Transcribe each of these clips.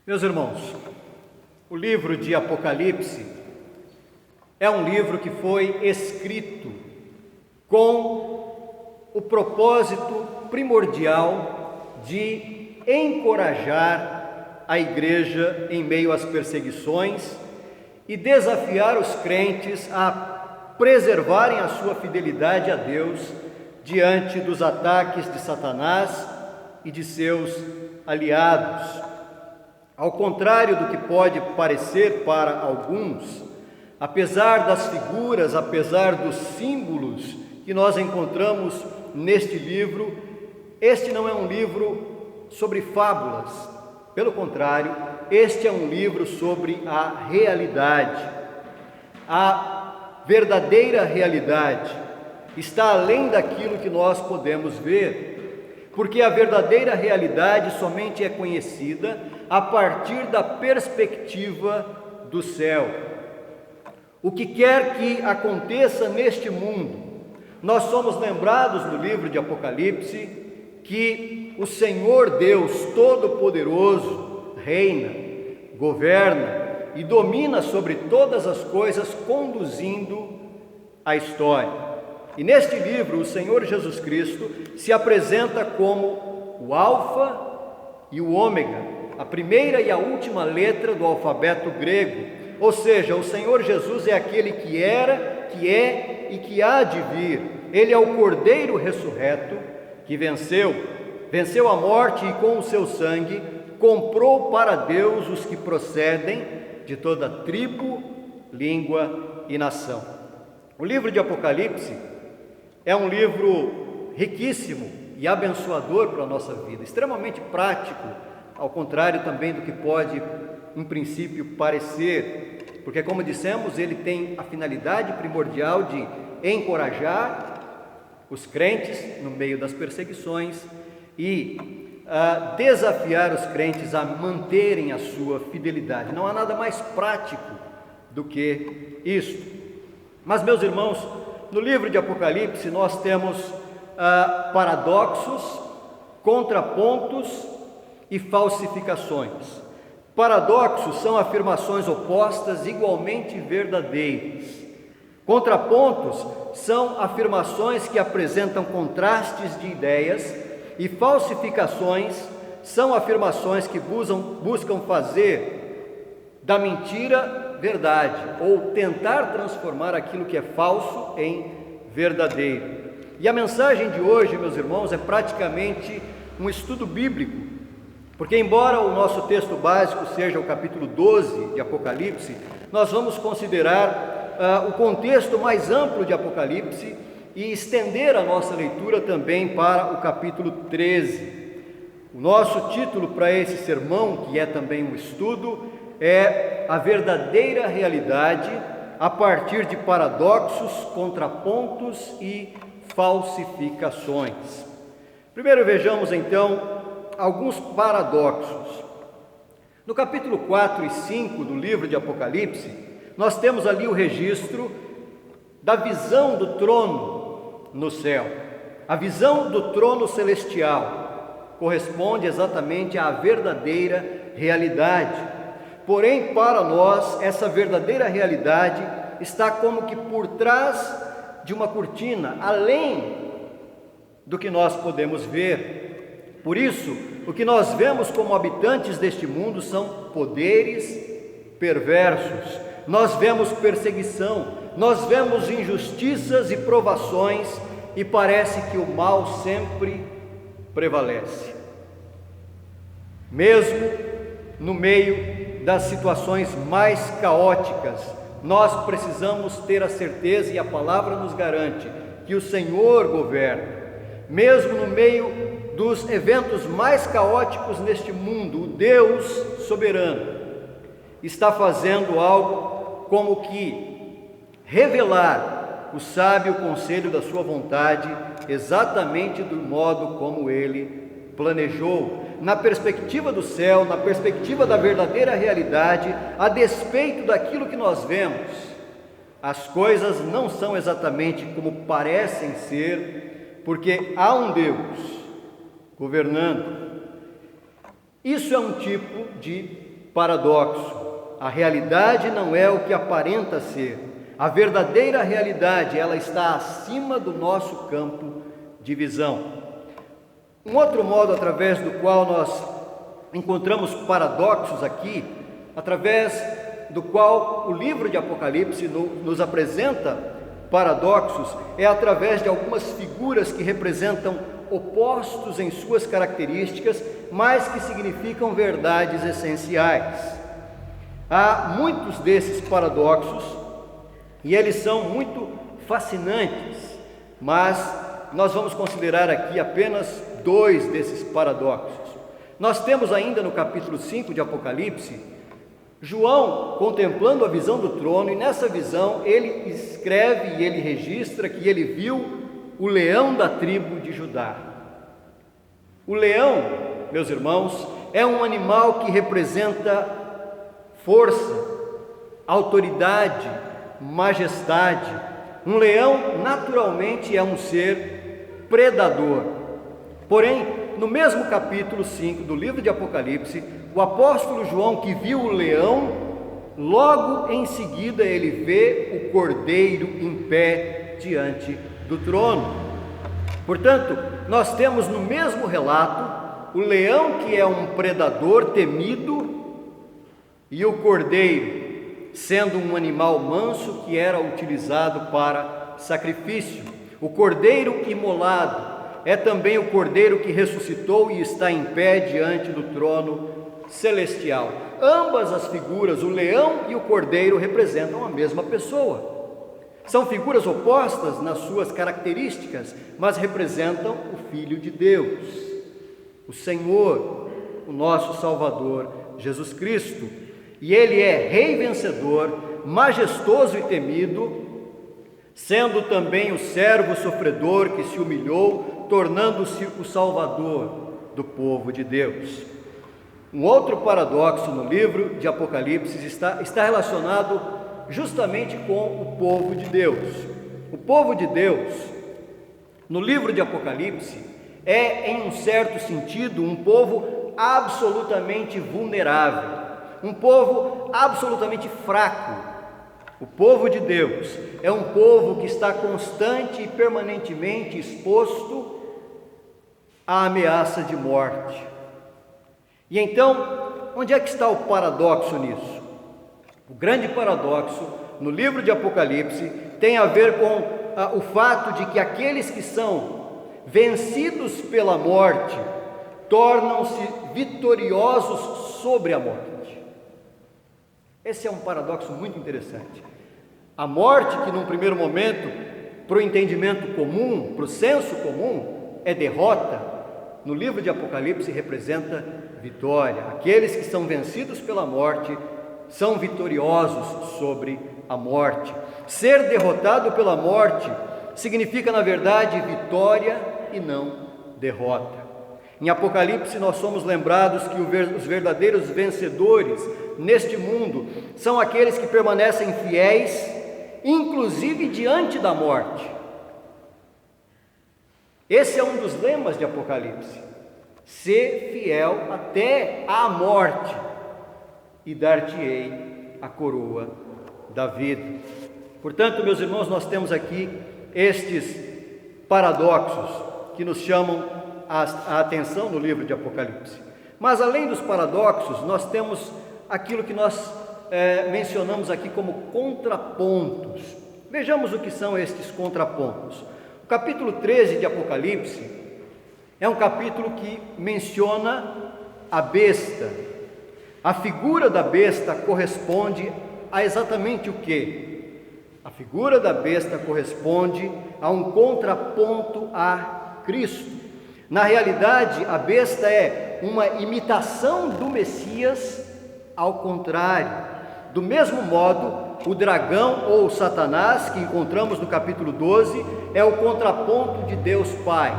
Meus irmãos, o livro de Apocalipse é um livro que foi escrito com o propósito primordial de encorajar a igreja em meio às perseguições e desafiar os crentes a preservarem a sua fidelidade a Deus diante dos ataques de Satanás e de seus aliados. Ao contrário do que pode parecer para alguns, apesar das figuras, apesar dos símbolos que nós encontramos neste livro, este não é um livro sobre fábulas. Pelo contrário, este é um livro sobre a realidade. A verdadeira realidade está além daquilo que nós podemos ver, porque a verdadeira realidade somente é conhecida a partir da perspectiva do céu. O que quer que aconteça neste mundo, nós somos lembrados no livro de Apocalipse que o Senhor Deus Todo-Poderoso reina, governa e domina sobre todas as coisas, conduzindo a história. E neste livro, o Senhor Jesus Cristo se apresenta como o Alfa e o Ômega, a primeira e a última letra do alfabeto grego. Ou seja, o Senhor Jesus é aquele que era, que é e que há de vir. Ele é o Cordeiro ressurreto que venceu a morte e com o seu sangue comprou para Deus os que procedem de toda tribo, língua e nação. O livro de Apocalipse é um livro riquíssimo e abençoador para a nossa vida, extremamente prático, ao contrário também do que pode, em princípio, parecer, porque, como dissemos, ele tem a finalidade primordial de encorajar os crentes no meio das perseguições e desafiar os crentes a manterem a sua fidelidade. Não há nada mais prático do que isso. Mas, meus irmãos, no livro de Apocalipse nós temos paradoxos, contrapontos e falsificações. Paradoxos são afirmações opostas igualmente verdadeiras. Contrapontos são afirmações que apresentam contrastes de ideias, e falsificações são afirmações que buscam fazer da mentira verdade, ou tentar transformar aquilo que é falso em verdadeiro. E a mensagem de hoje, meus irmãos, é praticamente um estudo bíblico, porque embora o nosso texto básico seja o capítulo 12 de Apocalipse, nós vamos considerar o contexto mais amplo de Apocalipse e estender a nossa leitura também para o capítulo 13. O nosso título para esse sermão, que é também um estudo, é a verdadeira realidade a partir de paradoxos, contrapontos e falsificações. Primeiro vejamos então alguns paradoxos. No capítulo 4 e 5 do livro de Apocalipse, nós temos ali o registro da visão do trono no céu. A visão do trono celestial corresponde exatamente à verdadeira realidade. Porém, para nós, essa verdadeira realidade está como que por trás de uma cortina, além do que nós podemos ver. Por isso, o que nós vemos como habitantes deste mundo são poderes perversos. Nós vemos perseguição, nós vemos injustiças e provações, e parece que o mal sempre prevalece. Mesmo no meio das situações mais caóticas, nós precisamos ter a certeza, e a palavra nos garante, que o Senhor governa. Mesmo no meio dos eventos mais caóticos neste mundo, o Deus soberano está fazendo algo como que revelar o sábio conselho da sua vontade, exatamente do modo como ele planejou, na perspectiva do céu, na perspectiva da verdadeira realidade. A despeito daquilo que nós vemos, as coisas não são exatamente como parecem ser, porque há um Deus governando. Isso é um tipo de paradoxo. A realidade não é o que aparenta ser. A verdadeira realidade, ela está acima do nosso campo de visão. Um outro modo através do qual nós encontramos paradoxos aqui, através do qual o livro de Apocalipse nos apresenta paradoxos, é através de algumas figuras que representam opostos em suas características, mas que significam verdades essenciais. Há muitos desses paradoxos e eles são muito fascinantes, mas nós vamos considerar aqui apenas 2 desses paradoxos. Nós temos ainda no capítulo 5 de Apocalipse, João contemplando a visão do trono, e nessa visão ele escreve e ele registra que ele viu o leão da tribo de Judá. O leão, meus irmãos, é um animal que representa força, autoridade, majestade. Um leão naturalmente é um ser predador. Porém, no mesmo capítulo 5 do livro de Apocalipse, o apóstolo João, que viu o leão, logo em seguida ele vê o cordeiro em pé diante do trono. Portanto, nós temos no mesmo relato o leão, que é um predador temido, e o cordeiro sendo um animal manso que era utilizado para sacrifício. O cordeiro imolado é também o cordeiro que ressuscitou e está em pé diante do trono celestial. Ambas as figuras, o leão e o cordeiro, representam a mesma pessoa. São figuras opostas nas suas características, mas representam o Filho de Deus, o Senhor, o nosso Salvador, Jesus Cristo. E ele é rei vencedor, majestoso e temido, sendo também o servo sofredor que se humilhou, tornando-se o Salvador do povo de Deus. Um outro paradoxo no livro de Apocalipse está relacionado justamente com o povo de Deus. O povo de Deus, no livro de Apocalipse, é, em um certo sentido, um povo absolutamente vulnerável, um povo absolutamente fraco. O povo de Deus é um povo que está constante e permanentemente exposto à ameaça de morte. E então, onde é que está o paradoxo nisso? O grande paradoxo no livro de Apocalipse tem a ver com o fato de que aqueles que são vencidos pela morte tornam-se vitoriosos sobre a morte. Esse é um paradoxo muito interessante. A morte, que num primeiro momento, para o entendimento comum, para o senso comum, é derrota, no livro de Apocalipse representa vitória. Aqueles que são vencidos pela morte são vitoriosos sobre a morte. Ser derrotado pela morte significa, na verdade, vitória e não derrota. Em Apocalipse nós somos lembrados que os verdadeiros vencedores neste mundo são aqueles que permanecem fiéis, inclusive diante da morte. Esse é um dos lemas de Apocalipse: ser fiel até à morte, e dar-te-ei a coroa da vida. Portanto, meus irmãos, nós temos aqui estes paradoxos que nos chamam a atenção no livro de Apocalipse. Mas além dos paradoxos, nós temos aquilo que nós mencionamos aqui como contrapontos. Vejamos o que são estes contrapontos. O capítulo 13 de Apocalipse é um capítulo que menciona a besta. A figura da besta corresponde a exatamente o quê? A figura da besta corresponde a um contraponto a Cristo. Na realidade, a besta é uma imitação do Messias ao contrário. Do mesmo modo, o dragão ou Satanás, que encontramos no capítulo 12, é o contraponto de Deus Pai.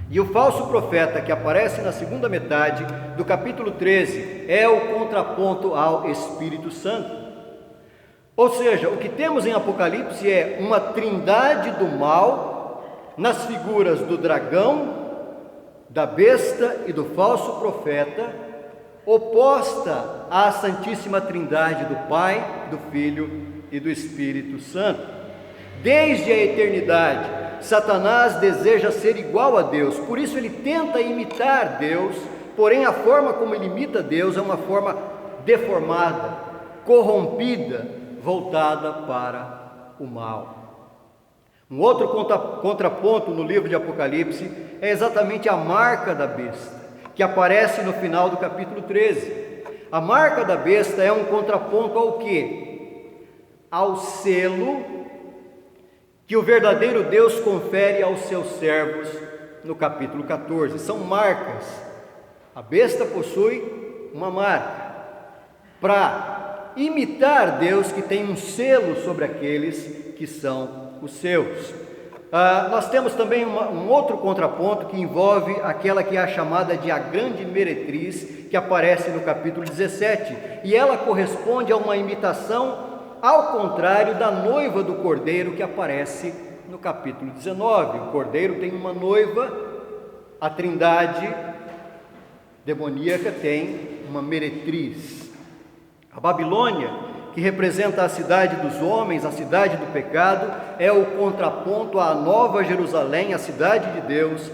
E o falso profeta, que aparece na segunda metade do capítulo 13, é o contraponto ao Espírito Santo. Ou seja, o que temos em Apocalipse é uma trindade do mal nas figuras do dragão, da besta e do falso profeta, oposta à Santíssima Trindade do Pai, do Filho e do Espírito Santo. Desde a eternidade, Satanás deseja ser igual a Deus, por isso ele tenta imitar Deus, porém a forma como ele imita Deus é uma forma deformada, corrompida, voltada para o mal. Um outro contraponto no livro de Apocalipse é exatamente a marca da besta, que aparece no final do capítulo 13. A marca da besta é um contraponto ao quê? Ao selo que o verdadeiro Deus confere aos seus servos no capítulo 14. São marcas. A besta possui uma marca para imitar Deus, que tem um selo sobre aqueles que são os seus. Nós temos também um outro contraponto que envolve aquela que é a chamada de a grande meretriz, que aparece no capítulo 17, e ela corresponde a uma imitação ao contrário da noiva do cordeiro que aparece no capítulo 19. O cordeiro tem uma noiva, a trindade demoníaca tem uma meretriz. A Babilônia, que representa a cidade dos homens, a cidade do pecado, é o contraponto à Nova Jerusalém, a cidade de Deus,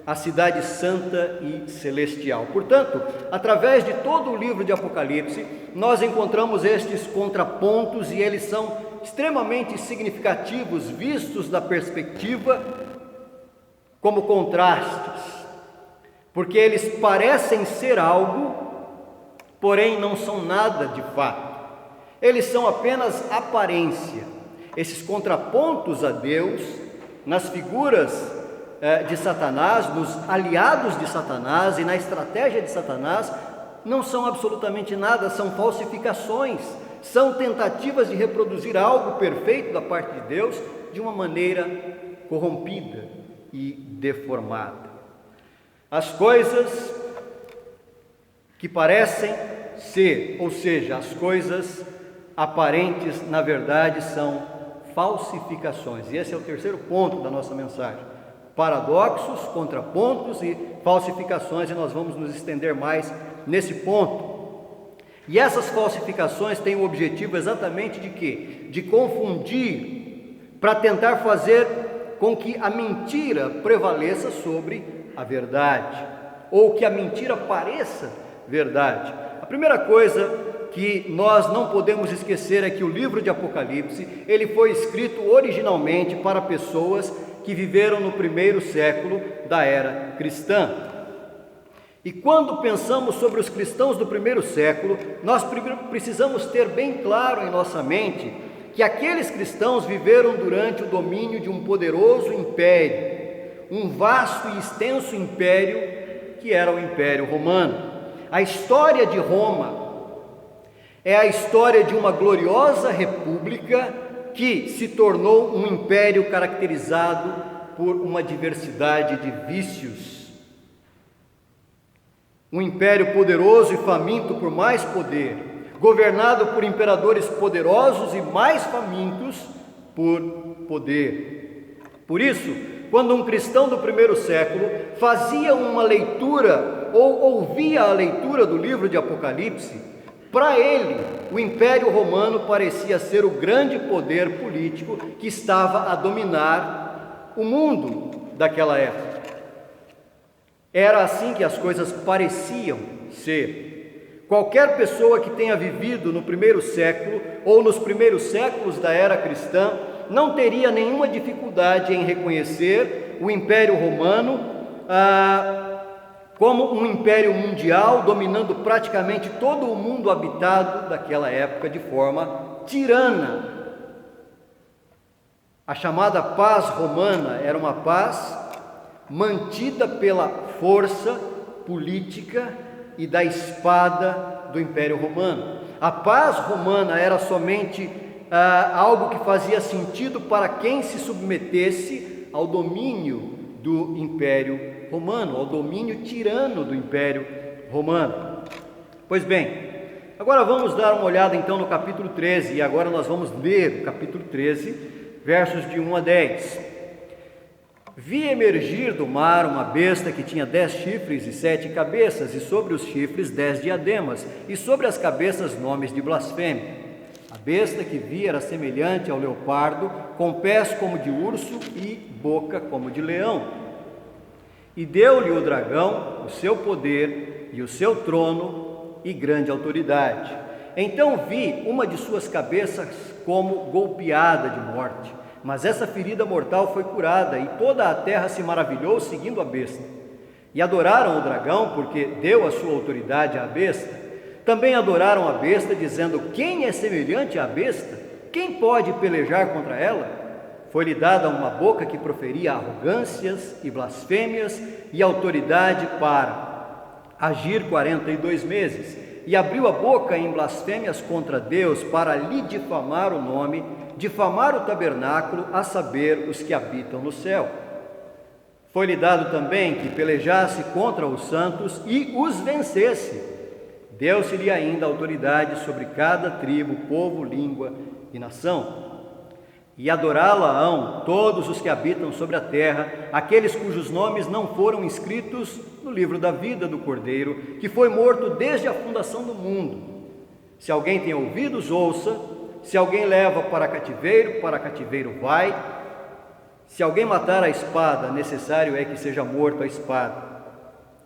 a cidade santa e celestial. Portanto, através de todo o livro de Apocalipse, nós encontramos estes contrapontos e eles são extremamente significativos, vistos da perspectiva como contrastes, porque eles parecem ser algo, porém não são nada de fato. Eles são apenas aparência. Esses contrapontos a Deus, nas figuras de Satanás, nos aliados de Satanás e na estratégia de Satanás, não são absolutamente nada, são falsificações, são tentativas de reproduzir algo perfeito da parte de Deus de uma maneira corrompida e deformada. As coisas que parecem ser, ou seja, as coisas aparentes, na verdade, são falsificações. E esse é o terceiro ponto da nossa mensagem. Paradoxos, contrapontos e falsificações, e nós vamos nos estender mais nesse ponto. E essas falsificações têm o objetivo exatamente de quê? De confundir, para tentar fazer com que a mentira prevaleça sobre a verdade, ou que a mentira pareça verdade. A primeira coisa que nós não podemos esquecer é que o livro de Apocalipse, ele foi escrito originalmente para pessoas que viveram no primeiro século da era cristã. E quando pensamos sobre os cristãos do primeiro século, nós precisamos ter bem claro em nossa mente que aqueles cristãos viveram durante o domínio de um poderoso império, um vasto e extenso império que era o Império Romano. A história de Roma é a história de uma gloriosa república que se tornou um império caracterizado por uma diversidade de vícios. Um império poderoso e faminto por mais poder, governado por imperadores poderosos e mais famintos por poder. Por isso, quando um cristão do primeiro século fazia uma leitura ou ouvia a leitura do livro de Apocalipse, para ele, o Império Romano parecia ser o grande poder político que estava a dominar o mundo daquela época. Era assim que as coisas pareciam ser. Qualquer pessoa que tenha vivido no primeiro século ou nos primeiros séculos da era cristã não teria nenhuma dificuldade em reconhecer o Império Romano como um império mundial, dominando praticamente todo o mundo habitado daquela época de forma tirana. A chamada paz romana era uma paz mantida pela força política e da espada do Império Romano. A paz romana era somente algo que fazia sentido para quem se submetesse ao domínio do Império Romano, ao domínio tirano do Império Romano. Pois bem, agora vamos dar uma olhada então no capítulo 13, e agora nós vamos ler o capítulo 13, versos de 1 a 10. Vi emergir do mar uma besta que tinha 10 chifres e 7 cabeças, e sobre os chifres 10 diademas, e sobre as cabeças nomes de blasfêmia. A besta que vi era semelhante ao leopardo, com pés como de urso e boca como de leão. E deu-lhe o dragão o seu poder e o seu trono e grande autoridade. Então vi uma de suas cabeças como golpeada de morte. Mas essa ferida mortal foi curada, e toda a terra se maravilhou seguindo a besta. E adoraram o dragão, porque deu a sua autoridade à besta. Também adoraram a besta, dizendo: quem é semelhante à besta? Quem pode pelejar contra ela? Foi-lhe dada uma boca que proferia arrogâncias e blasfêmias, e autoridade para agir 42 meses. E abriu a boca em blasfêmias contra Deus, para lhe difamar o nome, difamar o tabernáculo, a saber, os que habitam no céu. Foi-lhe dado também que pelejasse contra os santos e os vencesse. Deu-se-lhe ainda autoridade sobre cada tribo, povo, língua e nação. E adorá-la-ão todos os que habitam sobre a terra, aqueles cujos nomes não foram escritos no livro da vida do Cordeiro, que foi morto desde a fundação do mundo. Se alguém tem ouvidos, ouça. Se alguém leva para cativeiro vai. Se alguém matar a espada, necessário é que seja morto a espada.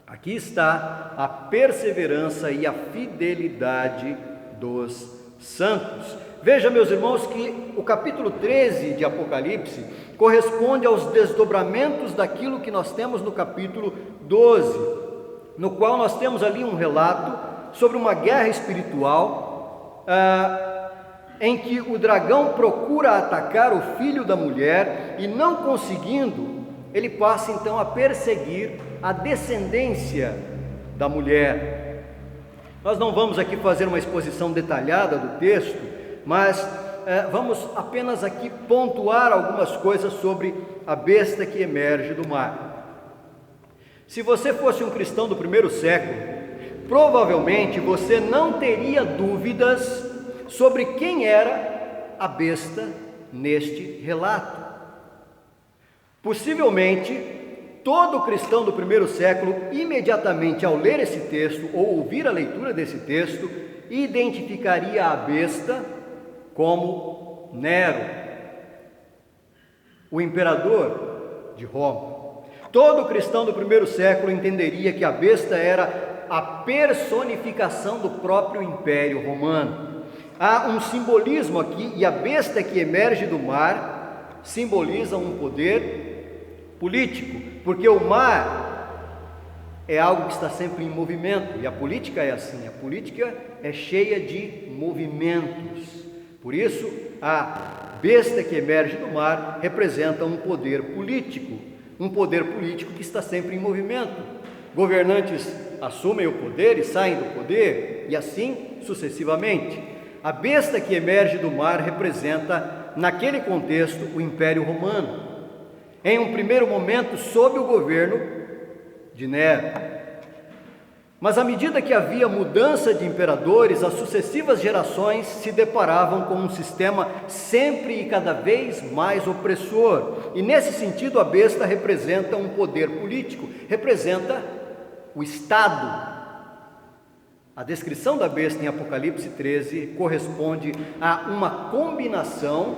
Aqui está a perseverança e a fidelidade dos santos. Veja, meus irmãos, que o capítulo 13 de Apocalipse corresponde aos desdobramentos daquilo que nós temos no capítulo 12, no qual nós temos ali um relato sobre uma guerra espiritual, em que o dragão procura atacar o filho da mulher e, não conseguindo, ele passa então a perseguir a descendência da mulher. Nós não vamos aqui fazer uma exposição detalhada do texto, mas vamos apenas aqui pontuar algumas coisas sobre a besta que emerge do mar. Se você fosse um cristão do primeiro século, provavelmente você não teria dúvidas sobre quem era a besta neste relato. Possivelmente, todo cristão do primeiro século, imediatamente ao ler esse texto ou ouvir a leitura desse texto, identificaria a besta como Nero, o imperador de Roma. Todo cristão do primeiro século entenderia que a besta era a personificação do próprio Império Romano. Há um simbolismo aqui, e a besta que emerge do mar simboliza um poder político, porque o mar é algo que está sempre em movimento, e a política é assim, a política é cheia de movimentos. Por isso, a besta que emerge do mar representa um poder político que está sempre em movimento. Governantes assumem o poder e saem do poder, e assim sucessivamente. A besta que emerge do mar representa, naquele contexto, o Império Romano, em um primeiro momento sob o governo de Nero. Mas à medida que havia mudança de imperadores, as sucessivas gerações se deparavam com um sistema sempre e cada vez mais opressor. E nesse sentido, a besta representa um poder político, representa o Estado. A descrição da besta em Apocalipse 13 corresponde a uma combinação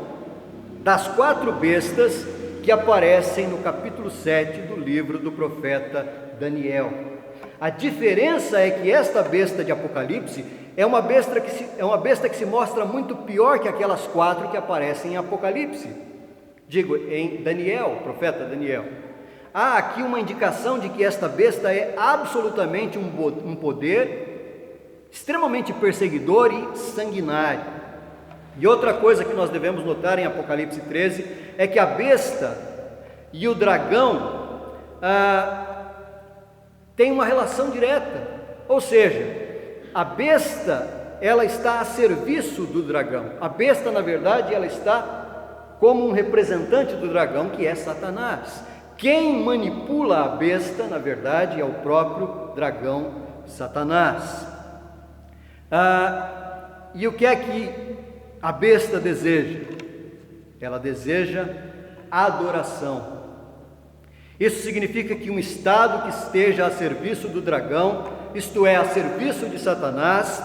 das 4 bestas que aparecem no capítulo 7 do livro do profeta Daniel. A diferença é que esta besta de Apocalipse é uma besta que se mostra muito pior que aquelas 4 que aparecem em Apocalipse. Digo, em Daniel, profeta Daniel. Há aqui uma indicação de que esta besta é absolutamente um poder extremamente perseguidor e sanguinário. E outra coisa que nós devemos notar em Apocalipse 13 é que a besta e o dragão tem uma relação direta, ou seja, a besta, ela está a serviço do dragão. A besta, na verdade, ela está como um representante do dragão, que é Satanás. Quem manipula a besta, na verdade, é o próprio dragão Satanás. E o que é que a besta deseja? Ela deseja adoração. Isso significa que um Estado que esteja a serviço do dragão, isto é, a serviço de Satanás,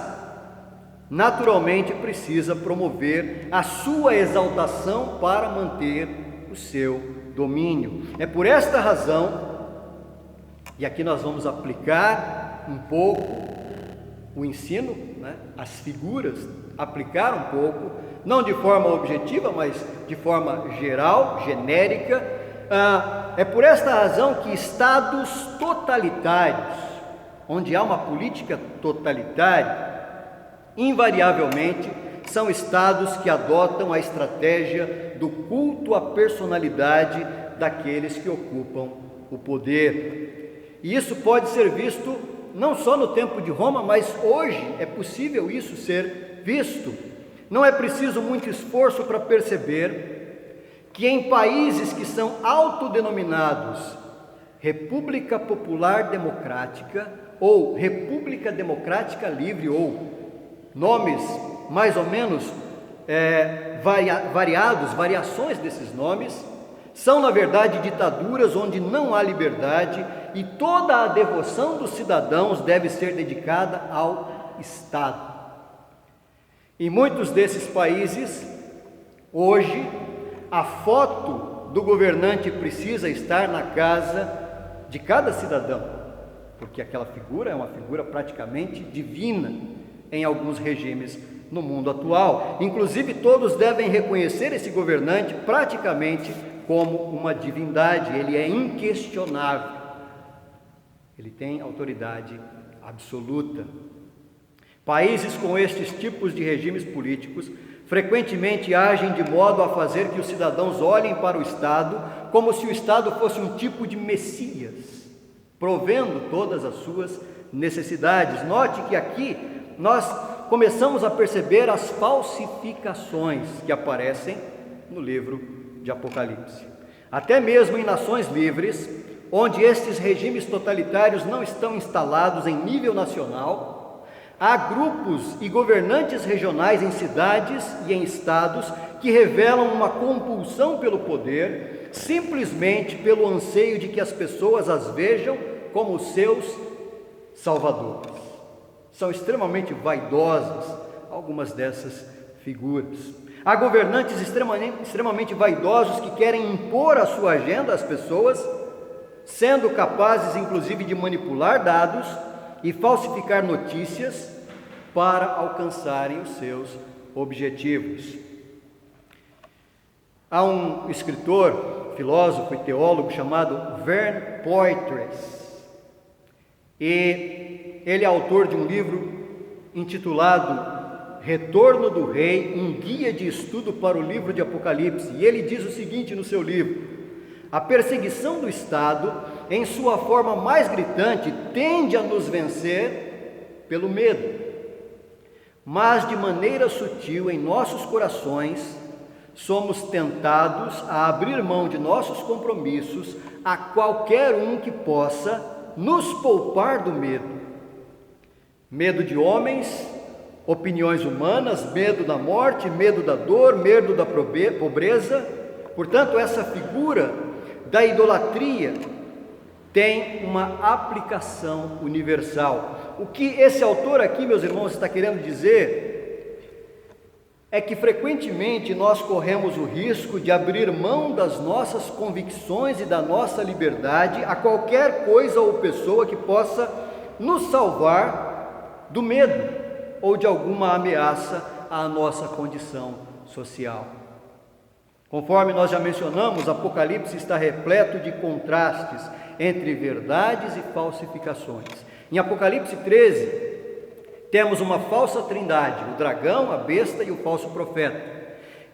naturalmente precisa promover a sua exaltação para manter o seu domínio. É por esta razão, e aqui nós vamos aplicar um pouco o ensino, as figuras, aplicar um pouco, não de forma objetiva, mas de forma geral, genérica. É por esta razão que estados totalitários, onde há uma política totalitária, invariavelmente são estados que adotam a estratégia do culto à personalidade daqueles que ocupam o poder. E isso pode ser visto não só no tempo de Roma, mas hoje é possível isso ser visto. Não é preciso muito esforço para perceber que em países que são autodenominados República Popular Democrática ou República Democrática Livre, ou nomes mais ou menos variações desses nomes, são na verdade ditaduras onde não há liberdade e toda a devoção dos cidadãos deve ser dedicada ao Estado. Em muitos desses países, hoje, a foto do governante precisa estar na casa de cada cidadão, porque aquela figura é uma figura praticamente divina em alguns regimes no mundo atual. Inclusive, todos devem reconhecer esse governante praticamente como uma divindade. Ele é inquestionável, ele tem autoridade absoluta. Países com estes tipos de regimes políticos frequentemente agem de modo a fazer que os cidadãos olhem para o Estado como se o Estado fosse um tipo de Messias, provendo todas as suas necessidades. Note que aqui nós começamos a perceber as falsificações que aparecem no livro de Apocalipse. Até mesmo em nações livres, onde estes regimes totalitários não estão instalados em nível nacional, há grupos e governantes regionais em cidades e em estados que revelam uma compulsão pelo poder, simplesmente pelo anseio de que as pessoas as vejam como seus salvadores. São extremamente vaidosas algumas dessas figuras. Há governantes extremamente vaidosos que querem impor a sua agenda às pessoas, sendo capazes inclusive de manipular dados e falsificar notícias para alcançarem os seus objetivos. Há um escritor, filósofo e teólogo chamado Vern Poitras, e ele é autor de um livro intitulado Retorno do Rei, um guia de estudo para o livro de Apocalipse. E ele diz o seguinte no seu livro: a perseguição do Estado, em sua forma mais gritante, tende a nos vencer pelo medo, mas de maneira sutil em nossos corações somos tentados a abrir mão de nossos compromissos a qualquer um que possa nos poupar do medo. Medo de homens, opiniões humanas, medo da morte, medo da dor, medo da pobreza. Portanto, essa figura da idolatria tem uma aplicação universal. O que esse autor aqui, meus irmãos, está querendo dizer é que frequentemente nós corremos o risco de abrir mão das nossas convicções e da nossa liberdade a qualquer coisa ou pessoa que possa nos salvar do medo ou de alguma ameaça à nossa condição social. Conforme nós já mencionamos, Apocalipse está repleto de contrastes entre verdades e falsificações. Em Apocalipse 13, temos uma falsa trindade, o dragão, a besta e o falso profeta.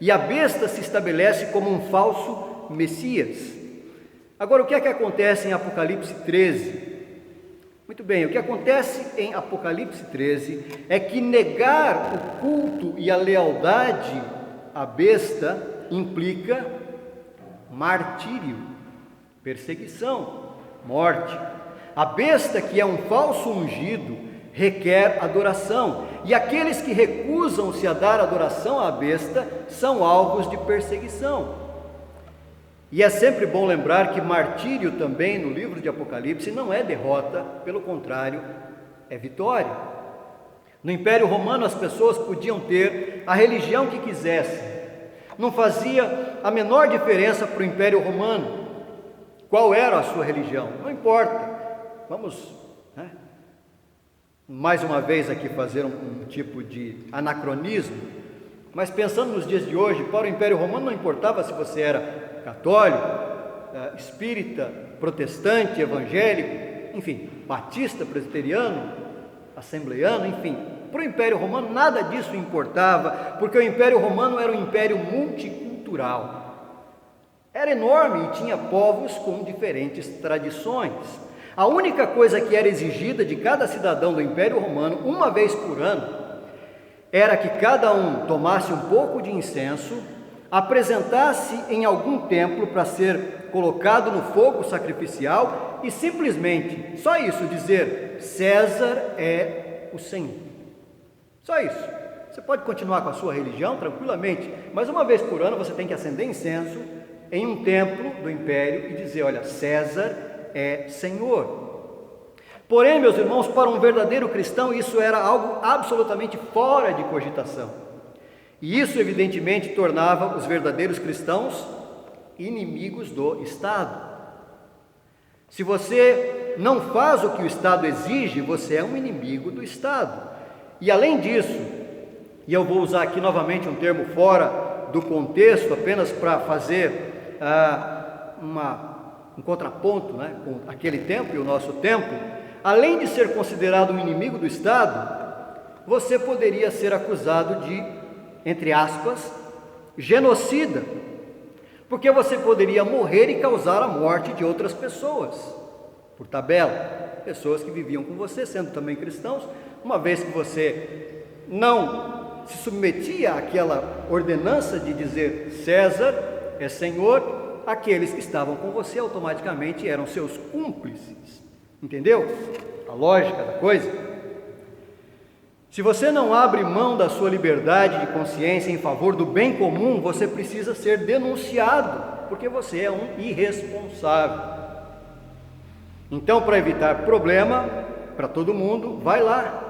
E a besta se estabelece como um falso Messias. Agora, o que é que acontece em Apocalipse 13? Muito bem, o que acontece em Apocalipse 13 é que negar o culto e a lealdade à besta implica martírio, perseguição, morte. A besta, que é um falso ungido, requer adoração, e aqueles que recusam-se a dar adoração à besta são alvos de perseguição. E é sempre bom lembrar que martírio também no livro de Apocalipse não é derrota, pelo contrário, é vitória. No Império Romano as pessoas podiam ter a religião que quisessem, não fazia a menor diferença para o Império Romano qual era a sua religião, não importa. Vamos, mais uma vez aqui fazer um tipo de anacronismo, mas pensando nos dias de hoje, para o Império Romano não importava se você era católico, espírita, protestante, evangélico, enfim, batista, presbiteriano, assembleiano, enfim, para o Império Romano nada disso importava, porque o Império Romano era um império multicultural, era enorme e tinha povos com diferentes tradições. A única coisa que era exigida de cada cidadão do Império Romano, uma vez por ano, era que cada um tomasse um pouco de incenso, apresentasse em algum templo para ser colocado no fogo sacrificial e simplesmente, só isso, dizer: César é o Senhor. Só isso. Você pode continuar com a sua religião tranquilamente, mas uma vez por ano você tem que acender incenso em um templo do império e dizer: olha, César é Senhor. Porém, meus irmãos, para um verdadeiro cristão isso era algo absolutamente fora de cogitação. E isso evidentemente tornava os verdadeiros cristãos inimigos do Estado. Se você não faz o que o Estado exige, você é um inimigo do Estado. E além disso, e eu vou usar aqui novamente um termo fora do contexto, apenas para fazer um contraponto, com aquele tempo e o nosso tempo, além de ser considerado um inimigo do Estado, você poderia ser acusado de, entre aspas, genocida, porque você poderia morrer e causar a morte de outras pessoas, por tabela, pessoas que viviam com você, sendo também cristãos, uma vez que você não se submetia àquela ordenança de dizer César é Senhor, aqueles que estavam com você automaticamente eram seus cúmplices. Entendeu a lógica da coisa? Se você não abre mão da sua liberdade de consciência em favor do bem comum, você precisa ser denunciado, porque você é um irresponsável. Então, para evitar problema para todo mundo, vai lá,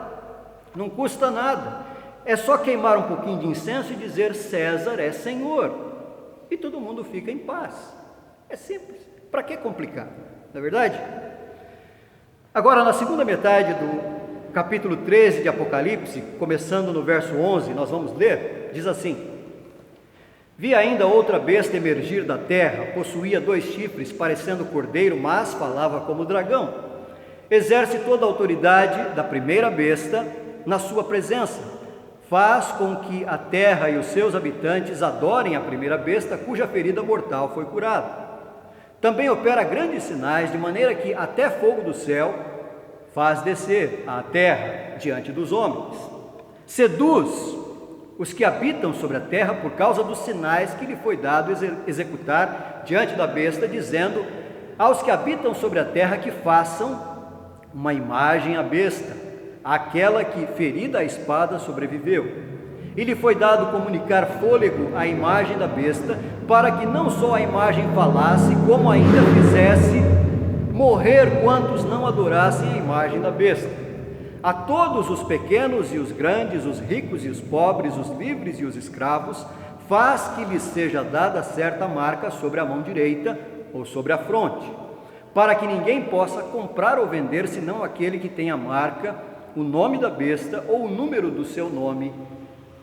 não custa nada, é só queimar um pouquinho de incenso e dizer César é Senhor, e todo mundo fica em paz. É simples, para que complicar, não é verdade? Agora, na segunda metade do capítulo 13 de Apocalipse, começando no verso 11, nós vamos ler, diz assim: Vi ainda outra besta emergir da terra, possuía 2 chifres, parecendo cordeiro, mas falava como dragão. Exerce toda a autoridade da primeira besta na sua presença. Faz com que a terra e os seus habitantes adorem a primeira besta, cuja ferida mortal foi curada. Também opera grandes sinais, de maneira que até fogo do céu faz descer à terra diante dos homens. Seduz os que habitam sobre a terra por causa dos sinais que lhe foi dado executar diante da besta, dizendo aos que habitam sobre a terra que façam uma imagem à besta, aquela que, ferida a espada, sobreviveu. E lhe foi dado comunicar fôlego à imagem da besta, para que não só a imagem falasse, como ainda fizesse morrer quantos não adorassem a imagem da besta. A todos os pequenos e os grandes, os ricos e os pobres, os livres e os escravos, faz que lhes seja dada certa marca sobre a mão direita ou sobre a fronte, para que ninguém possa comprar ou vender, senão aquele que tem a marca, o nome da besta ou o número do seu nome.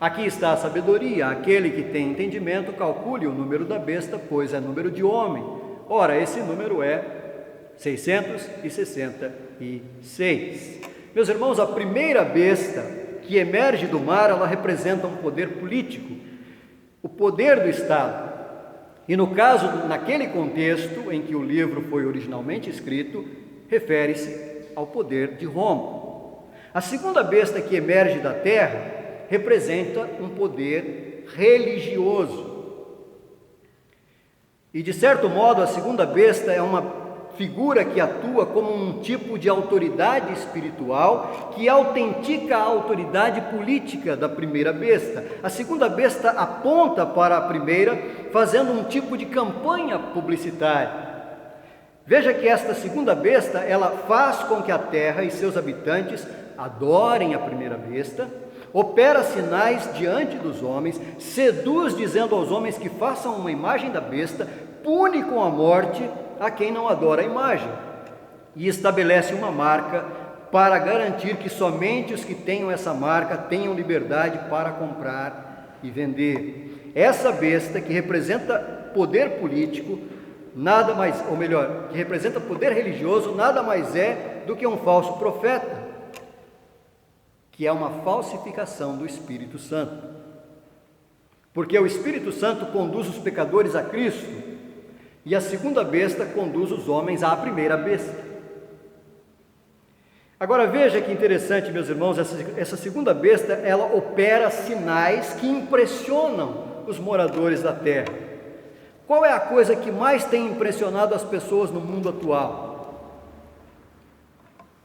Aqui está a sabedoria: aquele que tem entendimento, calcule o número da besta, pois é número de homem. Ora, esse número é 666. Meus irmãos, a primeira besta que emerge do mar, ela representa um poder político, o poder do Estado. E no caso, naquele contexto em que o livro foi originalmente escrito, refere-se ao poder de Roma. A segunda besta que emerge da terra representa um poder religioso. E de certo modo, a segunda besta é uma figura que atua como um tipo de autoridade espiritual que autentica a autoridade política da primeira besta. A segunda besta aponta para a primeira, fazendo um tipo de campanha publicitária. Veja que esta segunda besta, ela faz com que a terra e seus habitantes adorem a primeira besta, opera sinais diante dos homens, seduz dizendo aos homens que façam uma imagem da besta, pune com a morte a quem não adora a imagem, e estabelece uma marca para garantir que somente os que tenham essa marca tenham liberdade para comprar e vender. Essa besta, que representa poder político, nada mais, ou melhor, que representa poder religioso, nada mais é do que um falso profeta, que é uma falsificação do Espírito Santo. Porque o Espírito Santo conduz os pecadores a Cristo, e a segunda besta conduz os homens à primeira besta. Agora veja que interessante, meus irmãos, essa segunda besta, ela opera sinais que impressionam os moradores da terra. Qual é a coisa que mais tem impressionado as pessoas no mundo atual?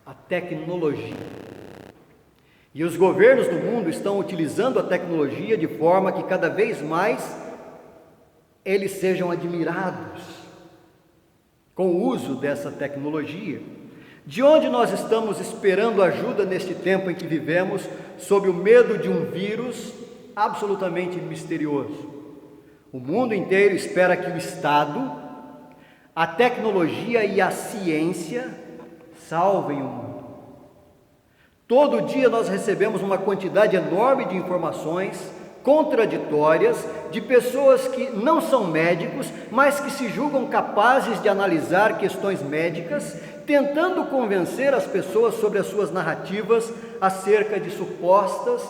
A tecnologia. E os governos do mundo estão utilizando a tecnologia de forma que cada vez mais eles sejam admirados com o uso dessa tecnologia. De onde nós estamos esperando ajuda neste tempo em que vivemos, sob o medo de um vírus absolutamente misterioso? O mundo inteiro espera que o Estado, a tecnologia e a ciência salvem o mundo. Todo dia nós recebemos uma quantidade enorme de informações contraditórias de pessoas que não são médicos, mas que se julgam capazes de analisar questões médicas, tentando convencer as pessoas sobre as suas narrativas acerca de supostas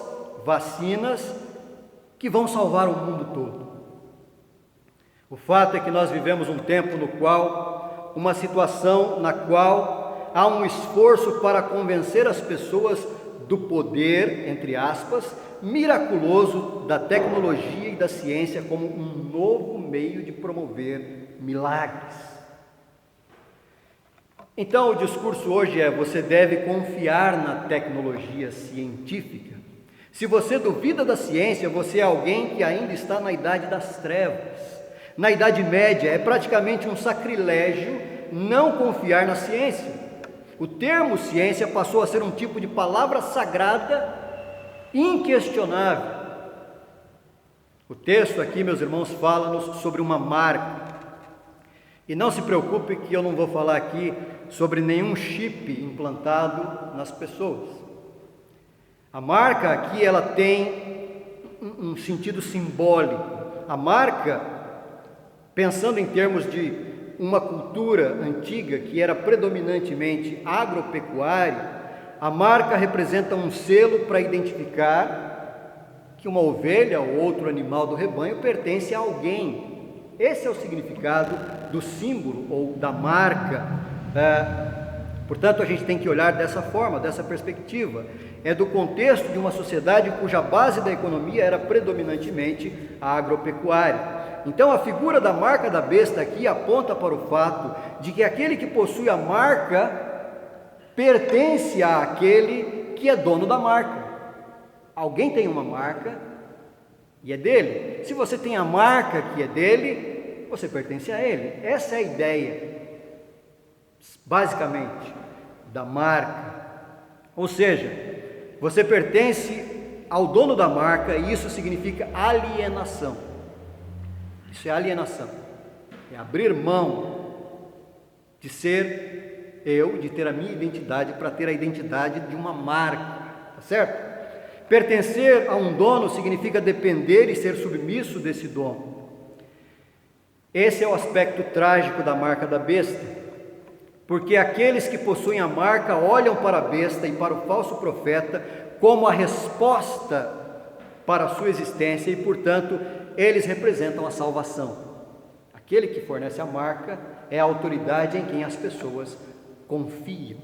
vacinas que vão salvar o mundo todo. O fato é que nós vivemos um tempo no qual, uma situação na qual há um esforço para convencer as pessoas do poder, entre aspas, miraculoso da tecnologia e da ciência como um novo meio de promover milagres. Então o discurso hoje é: você deve confiar na tecnologia científica. Se você duvida da ciência, você é alguém que ainda está na idade das trevas. Na Idade Média é praticamente um sacrilégio não confiar na ciência. O termo ciência passou a ser um tipo de palavra sagrada inquestionável. O texto aqui, meus irmãos, fala-nos sobre uma marca. E não se preocupe que eu não vou falar aqui sobre nenhum chip implantado nas pessoas. A marca aqui, ela tem um sentido simbólico. A marca, pensando em termos de uma cultura antiga que era predominantemente agropecuária, a marca representa um selo para identificar que uma ovelha ou outro animal do rebanho pertence a alguém. Esse é o significado do símbolo ou da marca. Portanto, a gente tem que olhar dessa forma, dessa perspectiva. É do contexto de uma sociedade cuja base da economia era predominantemente a agropecuária. Então, a figura da marca da besta aqui aponta para o fato de que aquele que possui a marca pertence àquele que é dono da marca. Alguém tem uma marca e é dele. Se você tem a marca que é dele, você pertence a ele. Essa é a ideia, basicamente, da marca. Ou seja, você pertence ao dono da marca e isso significa alienação. Isso é alienação. É abrir mão de ser eu, de ter a minha identidade para ter a identidade de uma marca, tá certo? Pertencer a um dono significa depender e ser submisso desse dono. Esse é o aspecto trágico da marca da besta, porque aqueles que possuem a marca olham para a besta e para o falso profeta como a resposta para a sua existência e, portanto, eles representam a salvação. Aquele que fornece a marca é a autoridade em quem as pessoas confiam.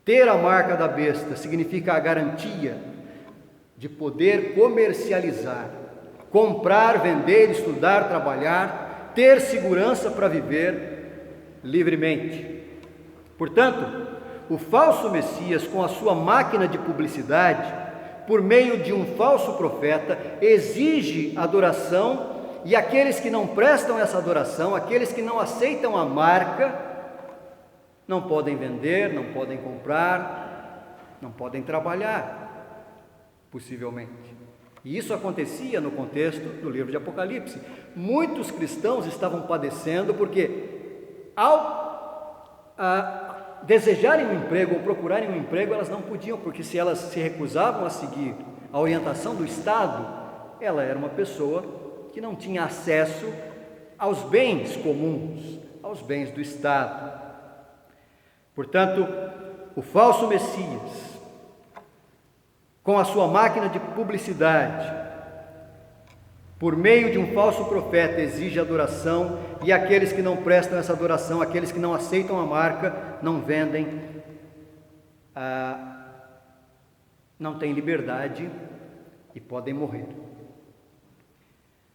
Ter a marca da besta significa a garantia de poder comercializar, comprar, vender, estudar, trabalhar, ter segurança para viver livremente. Portanto, o falso Messias, com a sua máquina de publicidade, por meio de um falso profeta, exige adoração, e aqueles que não prestam essa adoração, aqueles que não aceitam a marca, não podem vender, não podem comprar, não podem trabalhar, possivelmente. E isso acontecia no contexto do livro de Apocalipse. Muitos cristãos estavam padecendo porque, ao desejarem um emprego ou procurarem um emprego, elas não podiam, porque se elas se recusavam a seguir a orientação do Estado, ela era uma pessoa que não tinha acesso aos bens comuns, aos bens do Estado. Portanto, o falso Messias, com a sua máquina de publicidade, por meio de um falso profeta, exige adoração, e aqueles que não prestam essa adoração, aqueles que não aceitam a marca, não vendem, não têm liberdade e podem morrer.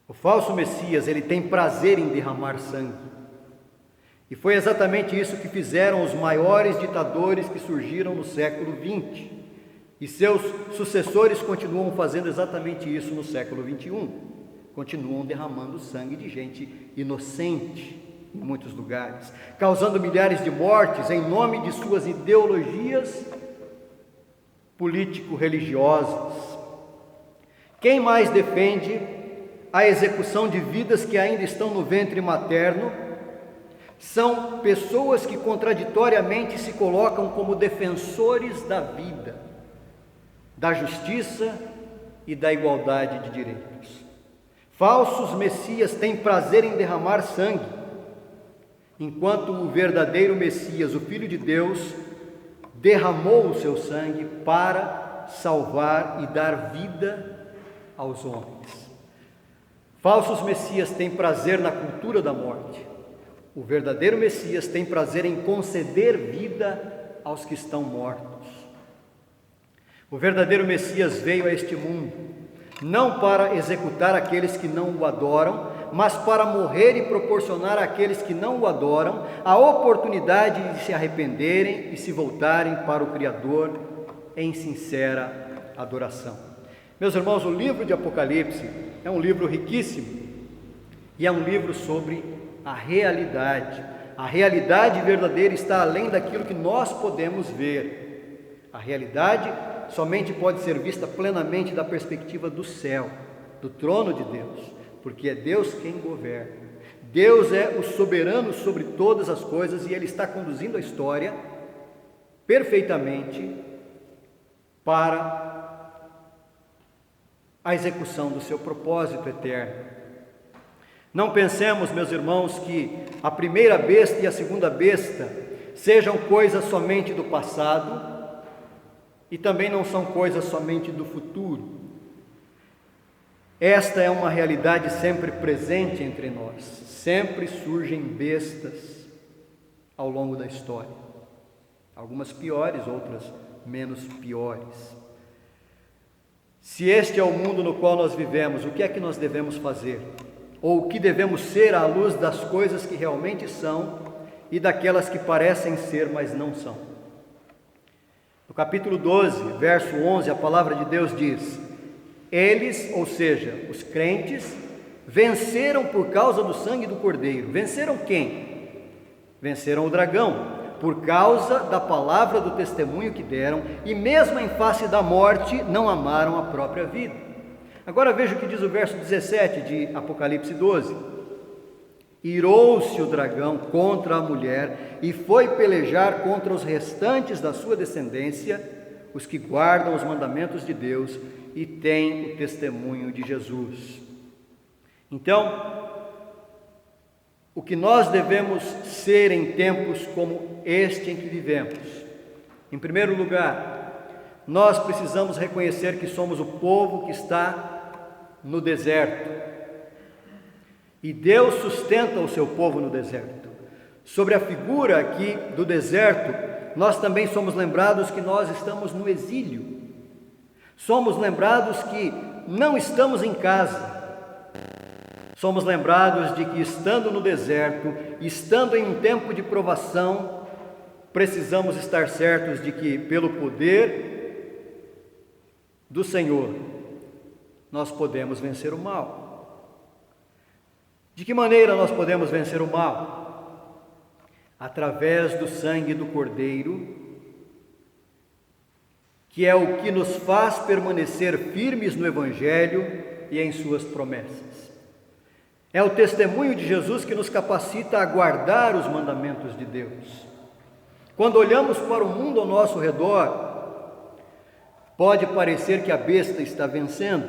O falso Messias, ele tem prazer em derramar sangue, e foi exatamente isso que fizeram os maiores ditadores que surgiram no século XX, e seus sucessores continuam fazendo exatamente isso no século XXI. Continuam derramando sangue de gente inocente em muitos lugares, causando milhares de mortes em nome de suas ideologias político-religiosas. Quem mais defende a execução de vidas que ainda estão no ventre materno são pessoas que contraditoriamente se colocam como defensores da vida, da justiça e da igualdade de direitos. Falsos messias têm prazer em derramar sangue, enquanto o verdadeiro Messias, o Filho de Deus, derramou o seu sangue para salvar e dar vida aos homens. Falsos messias têm prazer na cultura da morte. O verdadeiro Messias tem prazer em conceder vida aos que estão mortos. O verdadeiro Messias veio a este mundo, não para executar aqueles que não o adoram, mas para morrer e proporcionar àqueles que não o adoram a oportunidade de se arrependerem e se voltarem para o Criador em sincera adoração. Meus irmãos, o livro de Apocalipse é um livro riquíssimo e é um livro sobre a realidade. A realidade verdadeira está além daquilo que nós podemos ver. A realidade somente pode ser vista plenamente da perspectiva do céu, do trono de Deus, porque é Deus quem governa. Deus é o soberano sobre todas as coisas e Ele está conduzindo a história perfeitamente para a execução do seu propósito eterno. Não pensemos, meus irmãos, que a primeira besta e a segunda besta sejam coisas somente do passado e também não são coisas somente do futuro. Esta é uma realidade sempre presente entre nós. Sempre surgem bestas ao longo da história. Algumas piores, outras menos piores. Se este é o mundo no qual nós vivemos, o que é que nós devemos fazer? Ou o que devemos ser à luz das coisas que realmente são e daquelas que parecem ser, mas não são? No capítulo 12, verso 11, a palavra de Deus diz: eles, ou seja, os crentes, venceram por causa do sangue do Cordeiro. Venceram quem? Venceram o dragão, por causa da palavra do testemunho que deram, e mesmo em face da morte, não amaram a própria vida. Agora veja o que diz o verso 17 de Apocalipse 12. Irou-se o dragão contra a mulher e foi pelejar contra os restantes da sua descendência, os que guardam os mandamentos de Deus e têm o testemunho de Jesus. Então, o que nós devemos ser em tempos como este em que vivemos? Em primeiro lugar, nós precisamos reconhecer que somos o povo que está no deserto, e Deus sustenta o seu povo no deserto. Sobre a figura aqui do deserto, nós também somos lembrados que nós estamos no exílio. Somos lembrados que não estamos em casa. Somos lembrados de que, estando no deserto, estando em um tempo de provação, precisamos estar certos de que, pelo poder do Senhor, nós podemos vencer o mal. De que maneira nós podemos vencer o mal? Através do sangue do Cordeiro, que é o que nos faz permanecer firmes no Evangelho e em suas promessas. É o testemunho de Jesus que nos capacita a guardar os mandamentos de Deus. Quando olhamos para o mundo ao nosso redor, pode parecer que a besta está vencendo.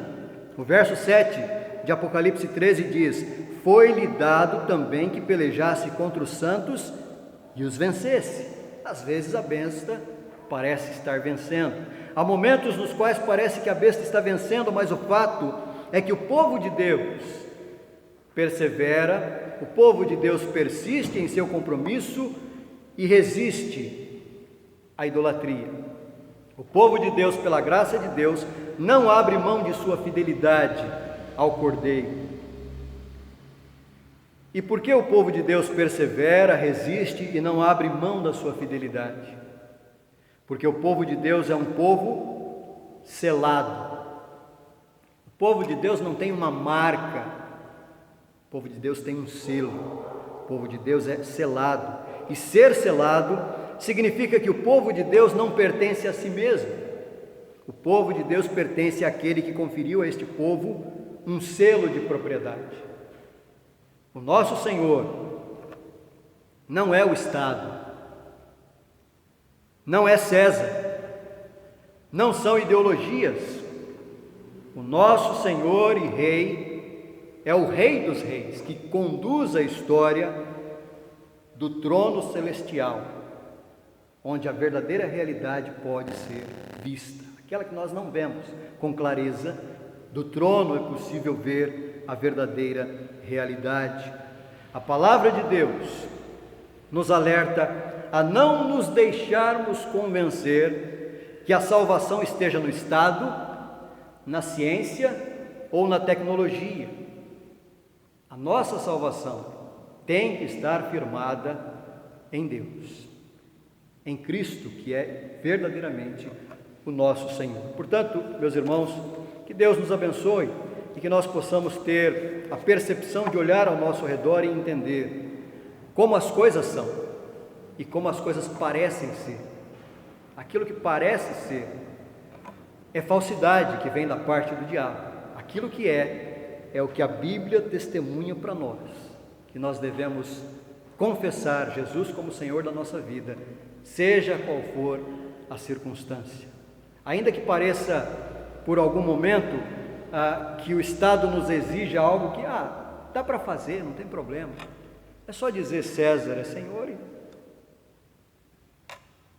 O verso 7 de Apocalipse 13 diz: foi-lhe dado também que pelejasse contra os santos e os vencesse. Às vezes a besta parece estar vencendo. Há momentos nos quais parece que a besta está vencendo, mas o fato é que o povo de Deus persevera, o povo de Deus persiste em seu compromisso e resiste à idolatria. O povo de Deus, pela graça de Deus, não abre mão de sua fidelidade ao Cordeiro. E por que o povo de Deus persevera, resiste e não abre mão da sua fidelidade? Porque o povo de Deus é um povo selado. O povo de Deus não tem uma marca. O povo de Deus tem um selo. O povo de Deus é selado. E ser selado significa que o povo de Deus não pertence a si mesmo. O povo de Deus pertence àquele que conferiu a este povo um selo de propriedade. O nosso Senhor não é o Estado, não é César, não são ideologias. O nosso Senhor e Rei é o Rei dos Reis, que conduz a história do trono celestial, onde a verdadeira realidade pode ser vista, aquela que nós não vemos com clareza. Do trono é possível ver a verdadeira realidade. A palavra de Deus nos alerta a não nos deixarmos convencer que a salvação esteja no Estado, na ciência ou na tecnologia. A nossa salvação tem que estar firmada em Deus, em Cristo, que é verdadeiramente o nosso Senhor. Portanto, meus irmãos, que Deus nos abençoe e que nós possamos ter a percepção de olhar ao nosso redor e entender como as coisas são e como as coisas parecem ser. Aquilo que parece ser é falsidade que vem da parte do diabo. Aquilo que é o que a Bíblia testemunha para nós, que nós devemos confessar Jesus como Senhor da nossa vida, seja qual for a circunstância. Ainda que pareça, por algum momento, que o Estado nos exija algo que, dá para fazer, não tem problema. É só dizer César é Senhor.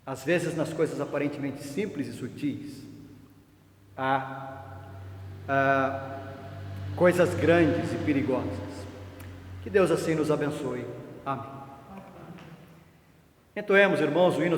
Às vezes, nas coisas aparentemente simples e sutis, há coisas grandes e perigosas. Que Deus assim nos abençoe. Amém. Entoemos, irmãos, o hino